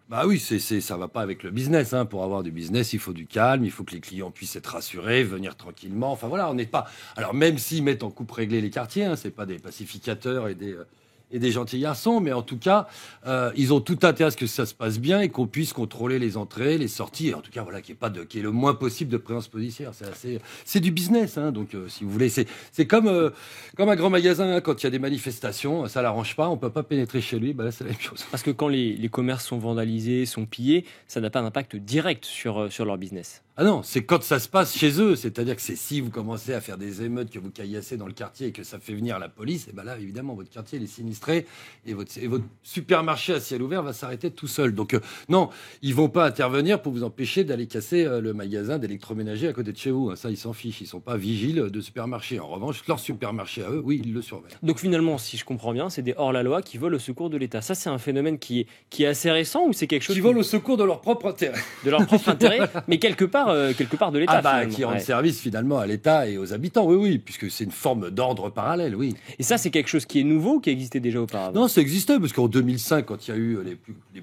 Bah oui, ça va pas avec le business, hein. Pour avoir du business, il faut du calme, il faut que les clients puissent être rassurés, venir tranquillement. Enfin voilà, on n'est pas. Alors même s'ils mettent en coupe réglée les quartiers, hein, c'est pas des pacificateurs et des gentils garçons, mais en tout cas, ils ont tout intérêt à ce que ça se passe bien et qu'on puisse contrôler les entrées, les sorties, et en tout cas voilà, qu'il y ait le moins possible de présence policière. C'est du business, hein. Donc si vous voulez, c'est comme un grand magasin, hein, quand il y a des manifestations, ça l'arrange pas, on peut pas pénétrer chez lui. Bah là, c'est la même chose. Parce que quand les commerces sont vandalisés, sont pillés, ça n'a pas d'impact direct sur leur business. Ah non, c'est quand ça se passe chez eux. C'est-à-dire que c'est si vous commencez à faire des émeutes, que vous caillassez dans le quartier et que ça fait venir la police, et ben là, évidemment, votre quartier il est sinistré et votre supermarché à ciel ouvert va s'arrêter tout seul. Donc non, ils vont pas intervenir pour vous empêcher d'aller casser le magasin d'électroménager à côté de chez vous, hein. Ça, ils s'en fichent. Ils sont pas vigiles de supermarché. En revanche, leur supermarché à eux, oui, ils le surveillent. Donc finalement, si je comprends bien, c'est des hors-la-loi qui volent au secours de l'État. Ça, c'est un phénomène qui est assez récent ou c'est quelque chose Qui volent au secours de leur propre intérêt. de leur propre intérêt, mais quelque part de l'État. Ah bah, Finalement. qui rendent Ouais. service finalement à l'État et aux habitants, oui, oui, puisque c'est une forme d'ordre parallèle, oui. Et ça, c'est quelque chose qui est nouveau ou qui existait déjà auparavant? Non, ça existait, parce qu'en 2005, quand il y a eu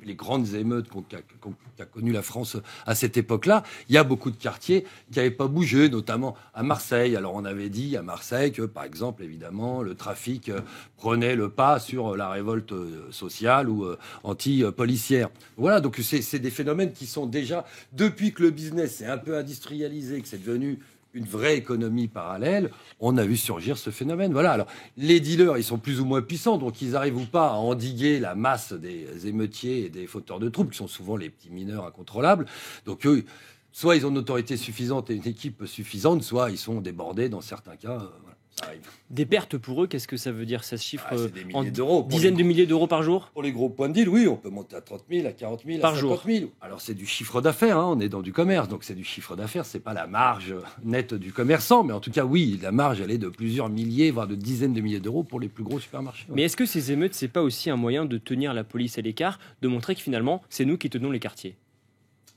les grandes émeutes qu'a connues la France à cette époque-là, il y a beaucoup de quartiers qui n'avaient pas bougé, notamment à Marseille. Alors, on avait dit à Marseille que, par exemple, évidemment, le trafic prenait le pas sur la révolte sociale ou anti-policière. Voilà, donc c'est des phénomènes qui sont déjà, depuis que le business est un peu industrialisé, que c'est devenu une vraie économie parallèle, on a vu surgir ce phénomène. Voilà. Alors, les dealers, ils sont plus ou moins puissants, donc ils n'arrivent pas à endiguer la masse des émeutiers et des fauteurs de troubles, qui sont souvent les petits mineurs incontrôlables. Donc, eux, soit ils ont une autorité suffisante et une équipe suffisante, soit ils sont débordés dans certains cas. Voilà, ça arrive. Des pertes pour eux, qu'est-ce que ça veut dire? Ça se chiffre Ah, c'est des en milliers d'euros. dizaines de milliers d'euros par jour? Pour les gros points de deal, oui, on peut monter à 30 000, à 40 000, Par à jour. 50 000. Alors, c'est du chiffre d'affaires, hein, on est dans du commerce, donc c'est du chiffre d'affaires, c'est pas la marge nette du commerçant, mais en tout cas, oui, la marge, elle est de plusieurs milliers, voire de dizaines de milliers d'euros pour les plus gros supermarchés. Mais est-ce que ces émeutes, c'est pas aussi un moyen de tenir la police à l'écart, de montrer que finalement, c'est nous qui tenons les quartiers?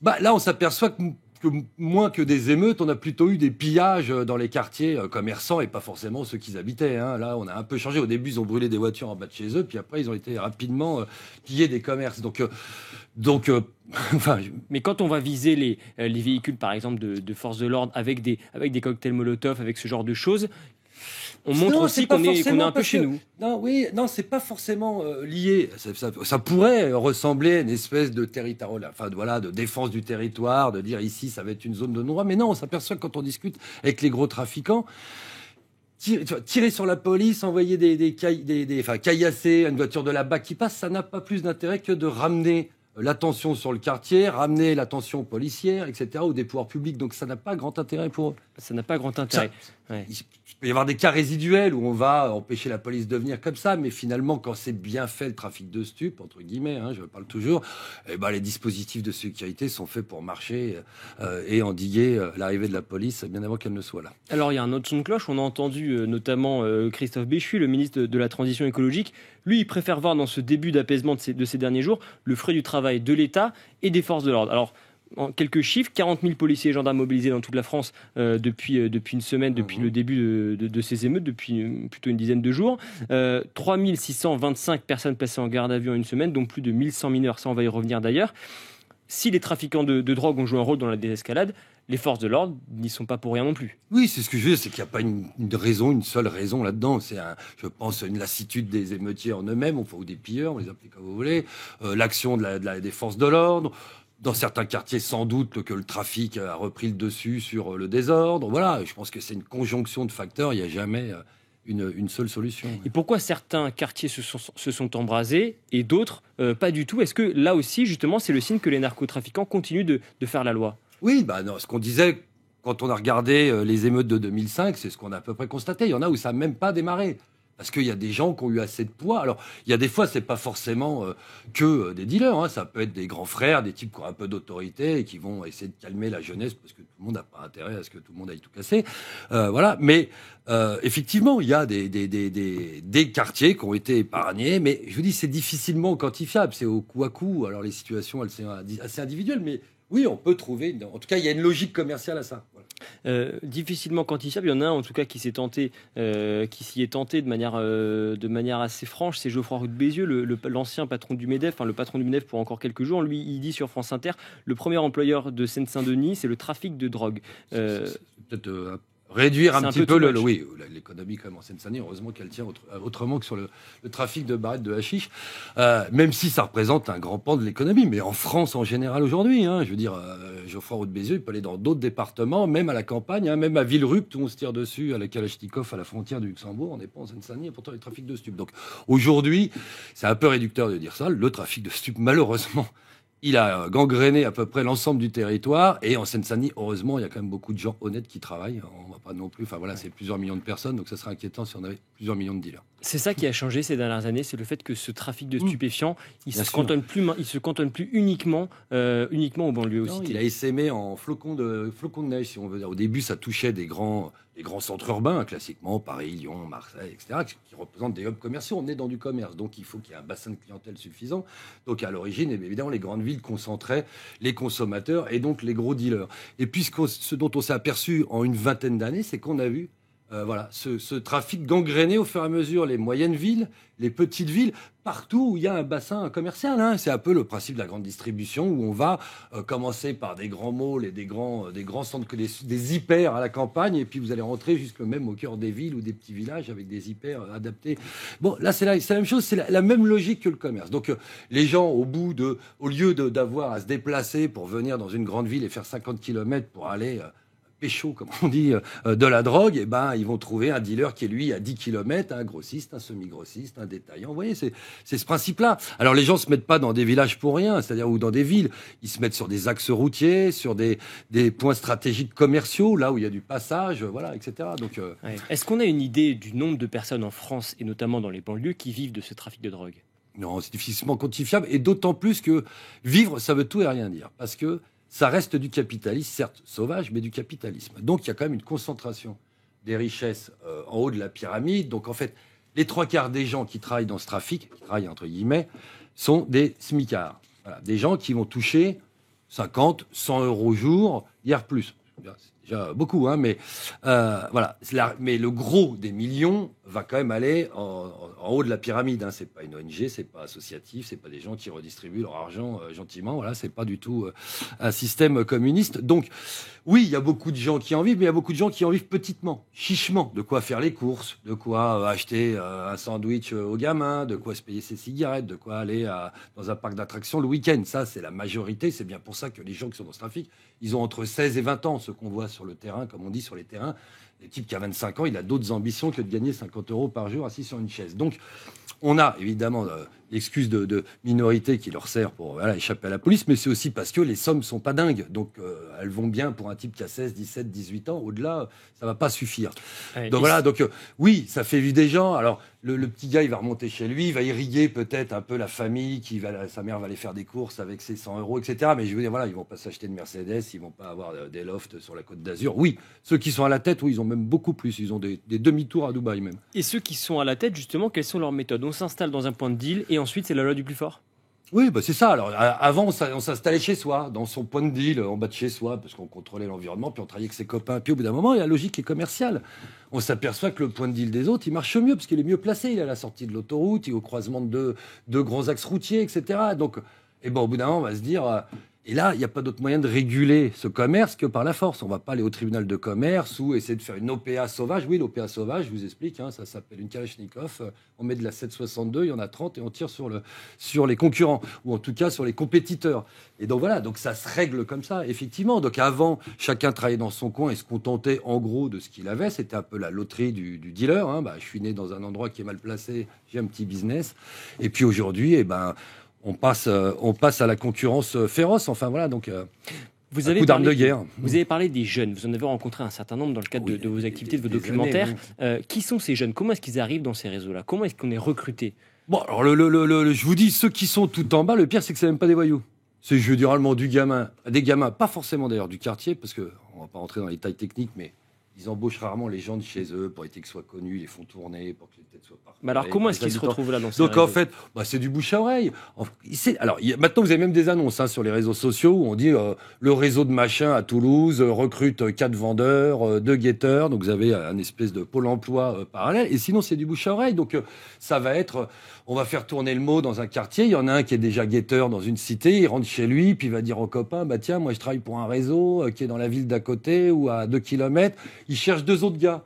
Bah, là, on s'aperçoit que moins que des émeutes, on a plutôt eu des pillages dans les quartiers commerçants et pas forcément ceux qui habitaient, hein. Là, on a un peu changé. Au début, ils ont brûlé des voitures en bas de chez eux, puis après, ils ont été rapidement pillés des commerces. Donc, enfin, Mais quand on va viser les véhicules, par exemple, de forces de l'ordre avec des cocktails Molotov, avec ce genre de choses, on montre non, aussi c'est pas qu'on est forcément un peu parce chez que- nous. Non, oui, non, c'est pas forcément lié. Ça pourrait ressembler à une espèce de territoire, enfin voilà, de défense du territoire, de dire ici ça va être une zone de non-droit. Mais non, on s'aperçoit que quand on discute avec les gros trafiquants, tirer sur la police, envoyer enfin, caillasser une voiture de la BAC qui passe, ça n'a pas plus d'intérêt que de ramener l'attention sur le quartier, ramener l'attention policière, etc., ou des pouvoirs publics. Donc ça n'a pas grand intérêt pour eux. Ça n'a pas grand intérêt. Ouais. Il peut y avoir des cas résiduels où on va empêcher la police de venir comme ça, mais finalement, quand c'est bien fait, le trafic de stupes, entre guillemets, hein, je parle toujours, eh ben, les dispositifs de sécurité sont faits pour marcher et endiguer l'arrivée de la police bien avant qu'elle ne soit là. Alors, il y a un autre son de cloche. On a entendu notamment Christophe Béchu, le ministre de la Transition écologique. Lui, il préfère voir dans ce début d'apaisement de ces derniers jours le fruit du travail de l'État et des forces de l'ordre. Alors, en quelques chiffres, 40 000 policiers et gendarmes mobilisés dans toute la France depuis une semaine, depuis le début de ces émeutes, depuis plutôt une dizaine de jours. 3 625 personnes placées en garde à vue en une semaine, donc plus de 1100 mineurs, ça on va y revenir d'ailleurs. Si les trafiquants de drogue ont joué un rôle dans la désescalade, les forces de l'ordre n'y sont pas pour rien non plus. Oui, c'est ce que je veux dire, c'est qu'il n'y a pas une seule raison là-dedans. Je pense, une lassitude des émeutiers en eux-mêmes, ou des pilleurs, on les appelle comme vous voulez, l'action des forces de l'ordre. Dans certains quartiers, sans doute que le trafic a repris le dessus sur le désordre. Voilà, je pense que c'est une conjonction de facteurs. Il n'y a jamais une seule solution. Et pourquoi certains quartiers se sont embrasés et d'autres pas du tout? Est-ce que là aussi, justement, c'est le signe que les narcotrafiquants continuent de faire la loi? Oui, bah non, ce qu'on disait quand on a regardé les émeutes de 2005, c'est ce qu'on a à peu près constaté. Il y en a où ça n'a même pas démarré. Parce qu'il y a des gens qui ont eu assez de poids. Alors, il y a des fois, c'est pas forcément que des dealers, hein. Ça peut être des grands frères, des types qui ont un peu d'autorité et qui vont essayer de calmer la jeunesse parce que tout le monde n'a pas intérêt à ce que tout le monde aille tout casser. Voilà. Mais effectivement, il y a des quartiers qui ont été épargnés. Mais je vous dis, c'est difficilement quantifiable. C'est au coup à coup. Alors, les situations, elles sont assez individuelles. Mais oui, on peut trouver. En tout cas, il y a une logique commerciale à ça. Voilà. Difficilement quantifiable. Il y en a un en tout cas qui s'y est tenté de manière assez franche. C'est Geoffroy Roux de Bézieux, l'ancien patron du MEDEF, enfin le patron du MEDEF pour encore quelques jours. Lui, il dit sur France Inter, le premier employeur de Seine-Saint-Denis, c'est le trafic de drogue. C'est peut-être réduire un petit peu l'économie quand même en Seine-Saint-Denis. Heureusement qu'elle tient autrement que sur le trafic de barrettes de hashish, même si ça représente un grand pan de l'économie. Mais en France en général aujourd'hui, je veux dire, Geoffroy Roux de Bézieux, il peut aller dans d'autres départements, même à la campagne, même à Villerupt où on se tire dessus, à la Kalachnikov, à la frontière du Luxembourg. On n'est pas en Seine-Saint-Denis, et pourtant les trafics de stupes. Donc aujourd'hui, c'est un peu réducteur de dire ça. Le trafic de stupes, malheureusement, il a gangréné à peu près l'ensemble du territoire. Et en Seine-Saint-Denis, heureusement, il y a quand même beaucoup de gens honnêtes qui travaillent. On va pas non plus. Enfin voilà, c'est plusieurs millions de personnes. Donc ça serait inquiétant si on avait plusieurs millions de dealers. C'est ça qui a changé ces dernières années, c'est le fait que ce trafic de stupéfiants, il se cantonne plus uniquement aux banlieues aussi. Il a essaimé en flocons de neige, si on veut dire. Au début, ça touchait des grands centres urbains, classiquement Paris, Lyon, Marseille, etc., qui représentent des hubs commerciaux. On est dans du commerce, donc il faut qu'il y ait un bassin de clientèle suffisant. Donc à l'origine, évidemment, les grandes villes concentraient les consommateurs et donc les gros dealers. Et puis ce dont on s'est aperçu en une vingtaine d'années, c'est qu'on a vu ce trafic gangréné au fur et à mesure les moyennes villes, les petites villes, partout où il y a un bassin commercial. C'est un peu le principe de la grande distribution où on va commencer par des grands malls et des grands centres, des hyper à la campagne, et puis vous allez rentrer jusque même au cœur des villes ou des petits villages avec des hyper adaptés. Bon, là c'est la même chose, c'est la même logique que le commerce. Donc les gens, au lieu d'avoir à se déplacer pour venir dans une grande ville et faire 50 km pour aller pécho, comme on dit, de la drogue, ils vont trouver un dealer qui est, lui, à 10 km, un grossiste, un semi-grossiste, un détaillant. Vous voyez, c'est ce principe-là. Alors, les gens se mettent pas dans des villages pour rien, c'est-à-dire, ou dans des villes. Ils se mettent sur des axes routiers, sur des points stratégiques commerciaux, là où il y a du passage, voilà, etc. Donc, Est-ce qu'on a une idée du nombre de personnes en France, et notamment dans les banlieues, qui vivent de ce trafic de drogue ? Non, c'est difficilement quantifiable, et d'autant plus que vivre, ça veut tout et rien dire. Parce que ça reste du capitalisme, certes sauvage, mais du capitalisme. Donc, il y a quand même une concentration des richesses en haut de la pyramide. Donc, en fait, les 3/4 des gens qui travaillent dans ce trafic, qui travaillent entre guillemets, sont des smicards. Voilà, des gens qui vont toucher 50, 100 euros au jour, hier plus. C'est déjà beaucoup, mais voilà. Mais le gros des millions va quand même aller en haut de la pyramide. C'est pas une ONG, c'est pas associatif, c'est pas des gens qui redistribuent leur argent gentiment. Voilà, c'est pas du tout un système communiste. Donc, oui, il y a beaucoup de gens qui en vivent, mais il y a beaucoup de gens qui en vivent petitement, chichement. De quoi faire les courses, de quoi acheter un sandwich aux gamins, de quoi se payer ses cigarettes, de quoi aller dans un parc d'attractions le week-end. Ça, c'est la majorité. C'est bien pour ça que les gens qui sont dans ce trafic, ils ont entre 16 et 20 ans, ce qu'on voit sur le terrain, comme on dit sur les terrains. Le type qui a 25 ans, il a d'autres ambitions que de gagner 50 euros par jour assis sur une chaise. Donc, on a évidemment l'excuse de minorité qui leur sert pour échapper à la police, mais c'est aussi parce que les sommes sont pas dingues. Donc, elles vont bien pour un type qui a 16, 17, 18 ans. Au-delà, ça va pas suffire. Donc voilà, oui, ça fait vivre des gens. Alors, le petit gars, il va remonter chez lui, il va irriguer peut-être un peu la famille, sa mère va aller faire des courses avec ses 100 euros, etc. Mais je veux dire, voilà, ils vont pas s'acheter de Mercedes, ils vont pas avoir des lofts sur la Côte d'Azur. Oui, ceux qui sont à la tête, oui, ils ont même beaucoup plus. Ils ont des demi-tours à Dubaï même. Et ceux qui sont à la tête, justement, quelles sont leurs méthodes ? On s'installe dans un point de deal et ensuite c'est la loi du plus fort ? Oui, c'est ça. Alors, avant, on s'installait chez soi, dans son point de deal, en bas de chez soi, parce qu'on contrôlait l'environnement, puis on travaillait avec ses copains. Puis au bout d'un moment, la logique est commerciale. On s'aperçoit que le point de deal des autres, il marche mieux, parce qu'il est mieux placé. Il est à la sortie de l'autoroute, il est au croisement de deux grands axes routiers, etc. Donc, au bout d'un moment, on va se dire... Et là, il n'y a pas d'autre moyen de réguler ce commerce que par la force. On ne va pas aller au tribunal de commerce ou essayer de faire une OPA sauvage. Oui, l'OPA sauvage, je vous explique, ça s'appelle une Kalachnikov. On met de la 7,62, il y en a 30 et on tire sur les concurrents, ou en tout cas sur les compétiteurs. Et donc voilà, donc ça se règle comme ça, effectivement. Donc avant, chacun travaillait dans son coin et se contentait en gros de ce qu'il avait. C'était un peu la loterie du dealer. Je suis né dans un endroit qui est mal placé, j'ai un petit business. Et puis aujourd'hui, on passe à la concurrence féroce. Enfin voilà, donc vous avez coup d'armes de guerre. Vous avez parlé des jeunes. Vous en avez rencontré un certain nombre dans le cadre de vos activités, de vos documentaires. Années, oui. Qui sont ces jeunes ? Comment est-ce qu'ils arrivent dans ces réseaux-là ? Comment est-ce qu'on est recruté ? Bon, alors je vous dis, ceux qui sont tout en bas, le pire c'est que c'est même pas des voyous. C'est généralement des gamins, pas forcément d'ailleurs du quartier, parce que on va pas rentrer dans les détails techniques, mais ils embauchent rarement les gens de chez eux pour qu'ils soient connus, ils les font tourner pour que les têtes qu'elle soit pas. Mais alors, comment est-ce qu'ils se retrouvent là dans ces Donc, en réseaux? fait, c'est du bouche à oreille. Alors, maintenant, vous avez même des annonces sur les réseaux sociaux où on dit le réseau de machin à Toulouse recrute 4 vendeurs, 2 guetteurs. Donc, vous avez un espèce de pôle emploi parallèle. Et sinon, c'est du bouche à oreille. Donc, ça va être, on va faire tourner le mot dans un quartier. Il y en a un qui est déjà guetteur dans une cité. Il rentre chez lui, puis il va dire au copain, tiens, moi, je travaille pour un réseau qui est dans la ville d'à côté ou à 2 kilomètres. Il cherche 2 autres gars.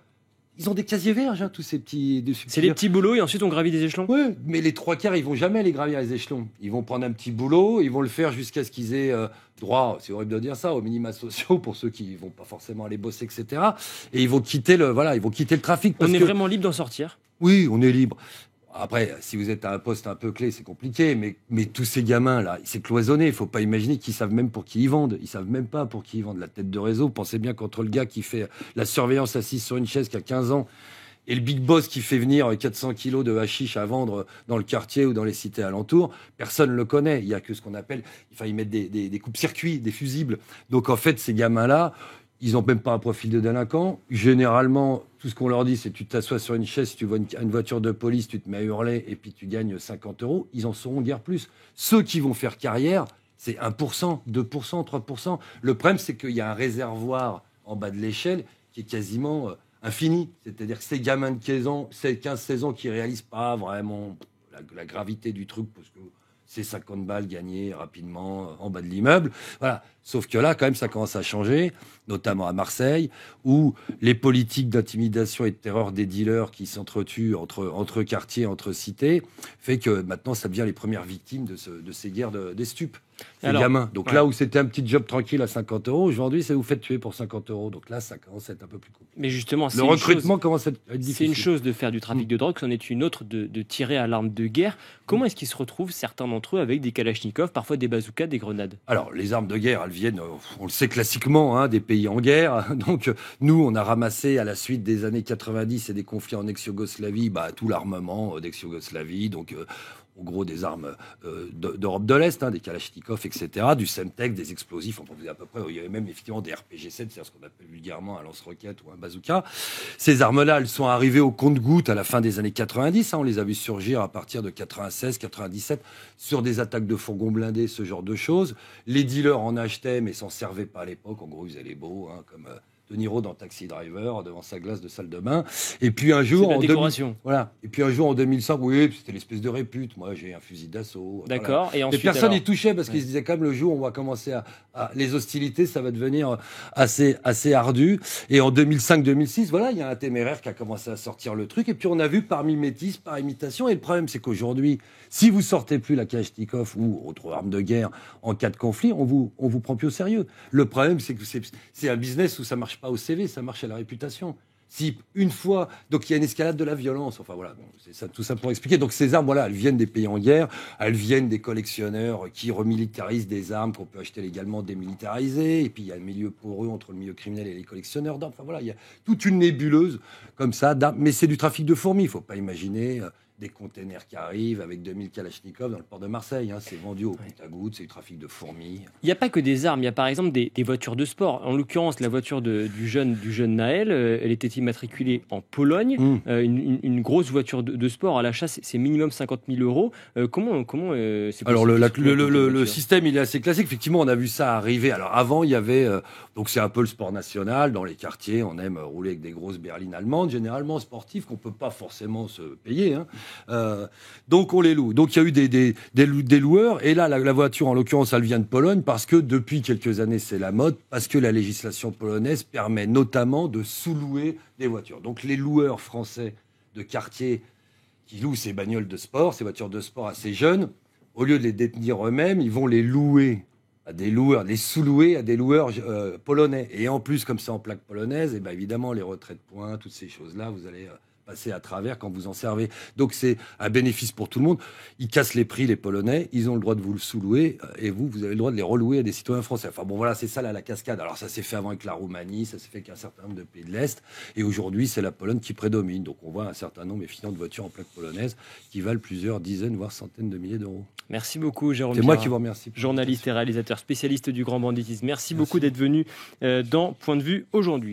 Ils ont des casiers vierges, tous ces petits... C'est des petits boulots et ensuite on gravit des échelons? Oui, mais les 3/4, ils vont jamais les gravir les échelons. Ils vont prendre un petit boulot, ils vont le faire jusqu'à ce qu'ils aient droit, c'est horrible de dire ça, aux minima sociaux pour ceux qui vont pas forcément aller bosser, etc. Et ils vont quitter le trafic. On est vraiment libre d'en sortir? Oui, on est libre. Après, si vous êtes à un poste un peu clé, c'est compliqué, mais tous ces gamins-là, c'est cloisonné. Il faut pas imaginer qu'ils savent même pour qui ils vendent. Ils savent même pas pour qui ils vendent. La tête de réseau, pensez bien qu'entre le gars qui fait la surveillance assise sur une chaise qui a 15 ans et le big boss qui fait venir 400 kilos de hashish à vendre dans le quartier ou dans les cités alentours, personne ne le connaît. Il y a que ce qu'on appelle, ils mettent des coupes-circuits, des fusibles. Donc en fait, ces gamins-là, ils n'ont même pas un profil de délinquant. Généralement, tout ce qu'on leur dit, c'est tu t'assois sur une chaise, si tu vois une voiture de police, tu te mets à hurler et puis tu gagnes 50 €. Ils en sauront guère plus. Ceux qui vont faire carrière, c'est 1%, 2%, 3%. Le problème, c'est qu'il y a un réservoir en bas de l'échelle qui est quasiment infini. C'est-à-dire que ces gamins de 15-16 ans qui réalisent pas vraiment la gravité du truc, parce que c'est 50 balles gagnées rapidement en bas de l'immeuble. Voilà. Sauf que là, quand même, ça commence à changer, notamment à Marseille, où les politiques d'intimidation et de terreur des dealers qui s'entretuent entre quartiers, entre cités, fait que maintenant, ça devient les premières victimes de ces guerres des stupes. Ces gamins. Donc là où c'était un petit job tranquille à 50 €, aujourd'hui, c'est vous faites tuer pour 50 €. Donc là, ça commence à être un peu plus compliqué. Mais justement, le recrutement commence à être difficile. C'est une chose de faire du trafic de drogue, c'en est une autre de tirer à l'arme de guerre. Comment est-ce qu'ils se retrouvent, certains d'entre eux, avec des kalachnikovs, parfois des bazookas, des grenades? Alors, les armes de guerre, elles viennent, on le sait classiquement, des pays en guerre. Donc, nous, on a ramassé à la suite des années 90 et des conflits en ex-Yougoslavie, tout l'armement d'ex-Yougoslavie. Donc, en gros, des armes d'Europe de l'Est, des kalachnikovs, etc., du Semtex, des explosifs. On peut à peu près, il y avait même effectivement des RPG-7, c'est-à-dire ce qu'on appelle vulgairement un lance-roquette ou un bazooka. Ces armes-là, elles sont arrivées au compte-gouttes à la fin des années 90. On les a vues surgir à partir de 96, 97, sur des attaques de fourgons blindés, ce genre de choses. Les dealers en achetaient, mais s'en servaient pas à l'époque. En gros, ils faisaient les beaux, comme De Niro dans Taxi Driver, devant sa glace de salle de bain. Et puis un jour, en décoration. Et puis un jour en 2005, oui, c'était l'espèce de répute. Moi, j'ai un fusil d'assaut. D'accord. Voilà. Et ensuite, personne n'y touchait parce qu'ils se disaient quand même le jour où on va commencer les hostilités, ça va devenir assez ardu. Et en 2005-2006, il y a un téméraire qui a commencé à sortir le truc. Et puis on a vu par mimétisme, par imitation. Et le problème, c'est qu'aujourd'hui, si vous sortez plus la Kalachnikov ou autre arme de guerre en cas de conflit, on vous prend plus au sérieux. Le problème, c'est que c'est un business où ça marche pas au CV, ça marche à la réputation. Si une fois, donc il y a une escalade de la violence, c'est ça, tout ça pour expliquer. Donc ces armes, elles viennent des pays en guerre, elles viennent des collectionneurs qui remilitarisent des armes qu'on peut acheter légalement démilitarisées, et puis il y a le milieu poreux entre le milieu criminel et les collectionneurs d'armes. Il y a toute une nébuleuse comme ça d'armes, mais c'est du trafic de fourmis. Il faut pas imaginer des containers qui arrivent avec 2000 Kalachnikov dans le port de Marseille. C'est vendu au compte-à-gouttes, c'est du trafic de fourmis. Il n'y a pas que des armes, il y a par exemple des voitures de sport. En l'occurrence, la voiture du jeune Naël, elle était immatriculée en Pologne. Une grosse voiture de sport à l'achat, c'est minimum 50 000 €. Comment c'est possible? Alors le système, il est assez classique. Effectivement, on a vu ça arriver. Alors avant, il y avait donc c'est un peu le sport national dans les quartiers. On aime rouler avec des grosses berlines allemandes, généralement sportives qu'on peut pas forcément se payer. Donc on les loue. Donc il y a eu des loueurs. Et là, la voiture, en l'occurrence, elle vient de Pologne parce que depuis quelques années, c'est la mode, parce que la législation polonaise permet notamment de sous-louer des voitures. Donc les loueurs français de quartier qui louent ces bagnoles de sport, ces voitures de sport assez jeunes, au lieu de les détenir eux-mêmes, ils vont les louer à des loueurs, les sous-louer à des loueurs polonais. Et en plus, comme c'est en plaque polonaise, évidemment, les retraits de points, toutes ces choses-là, vous allez passer à travers quand vous en servez. Donc c'est un bénéfice pour tout le monde. Ils cassent les prix, les Polonais, ils ont le droit de vous le sous-louer, et vous avez le droit de les relouer à des citoyens français. C'est ça la cascade. Alors ça s'est fait avant avec la Roumanie, ça s'est fait avec un certain nombre de pays de l'Est, et aujourd'hui c'est la Pologne qui prédomine. Donc on voit un certain nombre effectivement de voitures en plaque polonaise qui valent plusieurs dizaines, voire centaines de milliers d'euros. Merci beaucoup, Jérôme. C'est moi qui vous remercie. Journaliste et réalisateur spécialiste du grand banditisme. Merci beaucoup d'être venu dans Point de vue aujourd'hui.